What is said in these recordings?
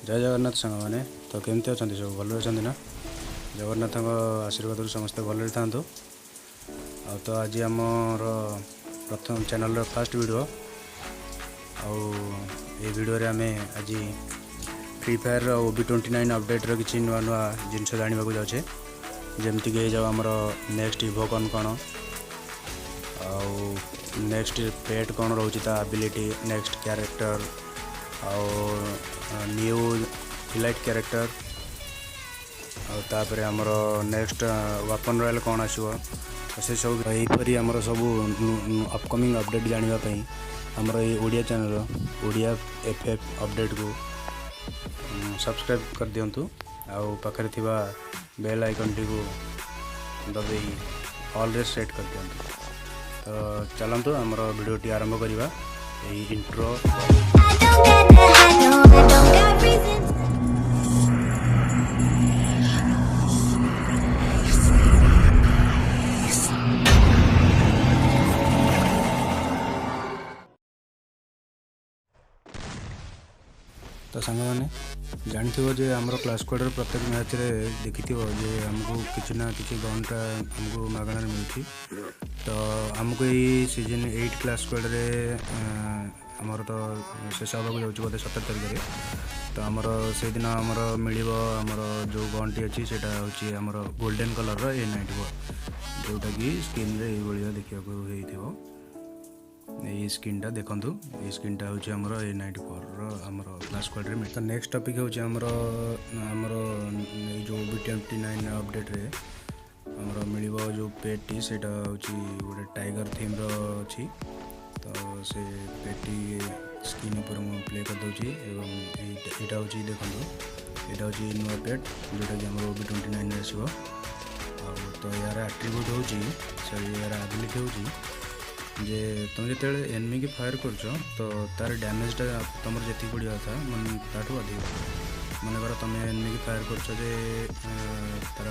जय जगन्नाथ सांग मैंने तो केमती अच्छा सब भल अच्छा ना जगन्नाथ आशीर्वाद समस्ते भले था तो आज आमर प्रथम चैनल फास्ट वीडियो वीडियो रे आमे आज फ्री फायर OB29 अपडेट किसी नुआ नुआ जिनस जानवा जाऊे जमती कि जाओ आमर नेक्स्ट इभोकन कौन नेक्स्ट पेट कौन रोचे ability next character new elite character तापर आमर नेक्स्ट वेपन रॉयल कौन आसो से सब यहीपरी आमर सब अपकमिंग अपडेट जानापी आमर ये Odia channel Odia FF update को सब्सक्राइब कर दिंतु आउ पाखे थिबा बेल आइकन टी को दबे ऑल रे सेट कर दिंतु। तो चलतु आमर वीडियोटी आरंभ करवा इंट्रो। तो सांग मैंने जानथिबो जे हमरो क्लास स्क्वाड प्रत्येक मैच रे देखिथिबो जे हमको किछि ना किछि गनटा हमको मागणा मिलछि। तो हमको ये सीजन 8 क्लास स्क्वाड रे हमर तो शेष होगा जाऊँ बोधे 17 तारिख रे। तो आमर से दिन आमर मिलिबो आमर जो गनटी अछि सेटा होछि आमर गोल्डन कलर रो A94 जोटा कि स्क्रीन रे ए बलिया देखिया को हेइथिबो। ये स्क्रीनटा देखंतु ये स्क्रीनटा होछि हमर A94 रो हमर क्लास स्क्वाड रे। तो नेक्स्ट टॉपिक होछि हमर जो OB29 अपडेट रे हमर मिलिबो जो पेटी सेटा होछि गोटे टाइगर थीम रो अछि। तो से पेटी स्क्रीन ऊपर मु प्ले कर दउछि एवं एटा होछि देखंतु एटा होछि नुवा पेट जोटा कि हमर OB29 रे आसीबो। तो यार एट्रीब्यूट होछि से यार एबिलिटी होछि जे तुम जो एनिमी की फायर कर तो तार डैमेजटा तुम जी पड़ा था मन ताठू अधिक मनकर तुम एनिमी की फायर कर तार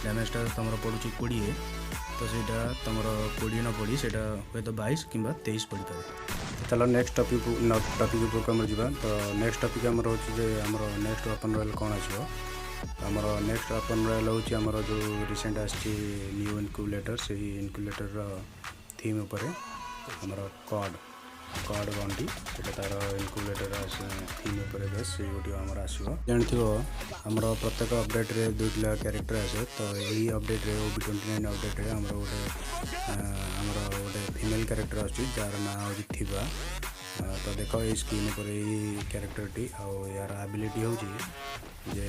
डैमेजटा तुम पड़ू 20 तो सहीटा तुम 20 न पड़ी से हे तो 22 कि 23 पड़ पाए। चलो नेक्स्ट टॉपिक उपरको आम जा। तो नेक्स्ट टॉपिक आमर हो नेक्स्ट वेपन रॉयल कौन आसो आमर नेक्स्ट वेपन रॉयल हो जो रिसेंट आसी न्यू इनक्यूबेटर से इनक्यूबेटर थीम उपर आमर कॉड गंटी से तार इनक्यूबेटर थीम उपर बेस से गोटे आमर आसो जानथिबो आमर प्रत्येक अपडेट रे 2 कैरेक्टर आसे। तो यही अपडेट रे OB29 अपडेट रे आमर गोटे फीमेल कैरेक्टर आछि जार ना होछि थिबा। तो देखो ये स्क्रीन पर ये कैरेक्टर टी यार एबिलिटी होछि जे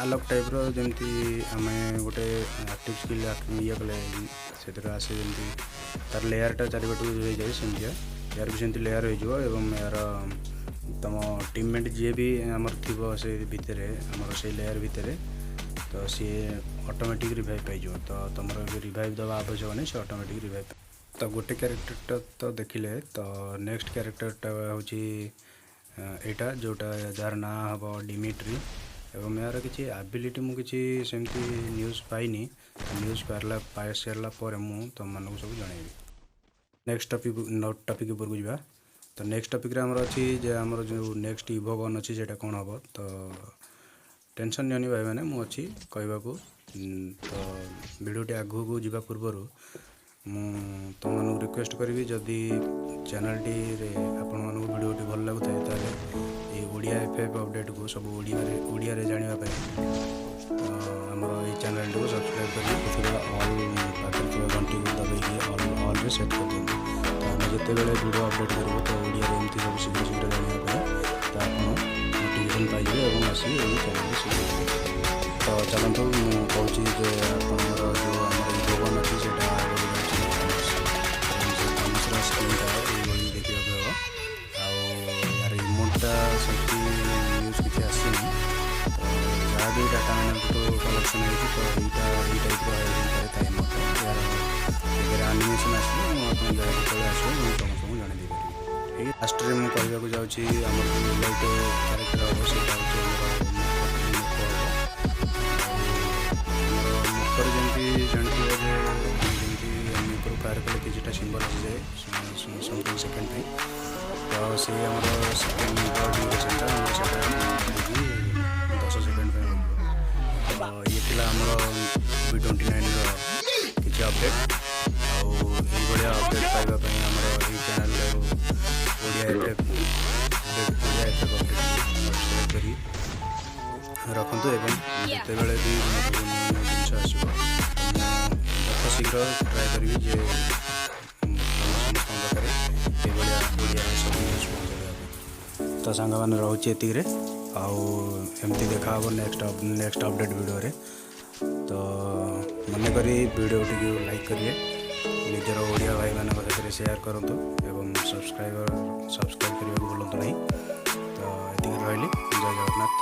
अलग टाइप रो जमती आमे गोटे एक्टिव स्किल ये कले से आसे जमती तार लेयरटा चारिपट हो जाए सेमती यार भी सेमती लेयर हो यार तुम टीममेट जी भी आमर थी से भितर आमर से लेयर भितर तो सी ऑटोमेटिक रिवाइव पाई तो तुम रिवाइव दवा आवश्यक नहीं से ऑटोमेटिक रिवाइव। तो गोटे कैरेक्टर तो देखिले तो नेक्स्ट कैरेक्टरटा होची एटा जोटा जार ना हम डिमिट्री एवं यार किसी एबिलिटी मु किसी सेमती न्यूज़ पाइनी न्यूज़ पाई सारा पर मु तुम मानक सब जनइबी। नेक्स्ट टॉपिक उपर को जा। तो नेक्स्ट टॉपिक रे हमर अछि जे हमर जो नेक्स्ट इभोगन अछि सेटा कोन हबो तो टेंशन नहीं भाई मैंने मु अच्छी कहवा को। तो वीडियोटी आगु को जीवा पूर्व तुम मानक रिक्वेस्ट करी जदि चैनल टी आपण मानक वीडियोटी भल लगुता है ये ओडिया FF अपडेट को सब ओडिया रे जानिबा तो हमर ये चैनल को सब्सक्राइब करी ऑल पाखे घंटी को दबाई ऑल रे सेट कर दिंतु। तो आम जिते बेले वीडियो अपडेट करूँ तो ओडिया रे एमती सब शीघ्र शीघ्र जानिबा तो आप नोटिफिकेशन पाइबे और आसी ये चैनल शीघ्र। तो चलतु मुझे जे आपंकर जो आम इभोगन अच्छी से स्क्रीनटा ये देखा यार इमोटा सेफ्टी न्यूज किसी आसनी तो जहाँ भी डाटा मैंने कलेक्शन हो तो यही टाइप था इमोट यार आनिमेसन आसो मुझे जो आसो मुझे तुम सब जनई पारि। लास्ट में मुझे कहवाक जाऊँगी आम लाइट कैरेक्टर हम से मुखर जमी जानते जमी मुखर फायर कले किसी सिंबल आए समथिंग सेकेंड टाइम तो सी आम second duration life update subscribe କରି ରଖନ୍ତୁ ଏବଂ ଯେତେବେଳେ ବି ନୂଆ ଜିନିଷ ଆସିବ ଯଥା ଶୀଘ୍ର ଟ୍ରାଏ କରିବି ଯେ ସମସ୍ତଙ୍କ ପାଖରେ ଏଭଳିଆ ଓଡ଼ିଆରେ ସବୁ ନ୍ୟୁଜ୍ ପହଞ୍ଚାଇବା ପାଇଁ। ତ ସାଙ୍ଗମାନେ ରହୁଛି ଏତିକିରେ, ଆଉ ଏମିତି ଦେଖା ହେବ ନେକ୍ସଟ ଅପଡେଟ୍ ଭିଡ଼ିଓରେ। ତ ମନେକରି ଭିଡ଼ିଓଟିକୁ ଲାଇକ୍ କରିବେ, ନିଜର ଓଡ଼ିଆ ଭାଇମାନଙ୍କ ସାଥିରେ ସେୟାର କରନ୍ତୁ ଏବଂ ସବସ୍କ୍ରାଇବ୍ କରିବାକୁ ଭୁଲନ୍ତୁ ନାହିଁ। ତ ଏତିକି ରହିଲି, ଜୟ ଜଗନ୍ନାଥ।